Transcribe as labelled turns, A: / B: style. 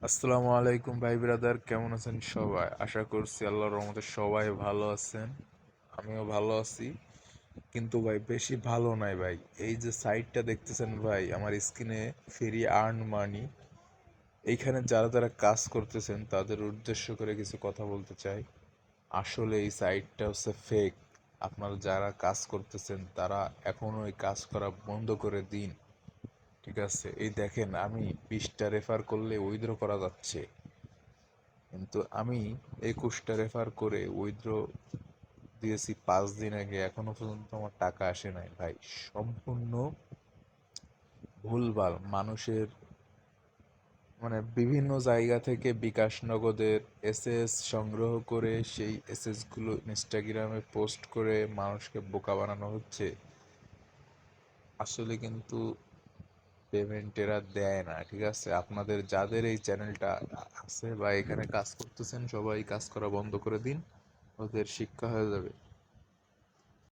A: আসসালামু আলাইকুম ভাই ব্রাদার, কেমন আছেন সবাই? আশা করছি আল্লাহর রহমতে সবাই ভালো আছেন। আমিও ভালো আছি, কিন্তু ভাই বেশি ভালো নাই ভাই। এই যে সাইটটা দেখতেছেন ভাই আমার স্ক্রিনে, ফ্রি আর্ন মানি, এইখানে যারা যারা কাজ করতেছেন তাদের উদ্দেশ্য করে কিছু কথা বলতে চাই। আসলে এই সাইটটা হচ্ছে ফেক। আপনারা যারা কাজ করতেছেন তারা এখনো এই কাজ করা বন্ধ করে দিন। ঠিক আছে, এই দেখেন আমি 20টা রেফার করলে উইথড্র করা যাচ্ছে, কিন্তু আমি 21টা রেফার করে উইথড্র দিয়েছি 5 দিন আগে, এখনো পর্যন্ত আমার টাকা আসে নাই ভাই। সম্পূর্ণ ভুলভাল মানুষের, মানে বিভিন্ন জায়গা থেকে বিকাশ নগদের এসএস সংগ্রহ করে সেই এসএস গুলো ইনস্টাগ্রামে পোস্ট করে মানুষকে বোকা বানানো হচ্ছে। আসলে কিন্তু পেমেন্ট এরা দেয় না। ঠিক আছে, আপনাদের যাদের এই চ্যানেলটা আছে বা এখানে কাজ করতেছেন সবাই কাজ করা বন্ধ করে দিন, ওদের শিক্ষা হয়ে যাবে।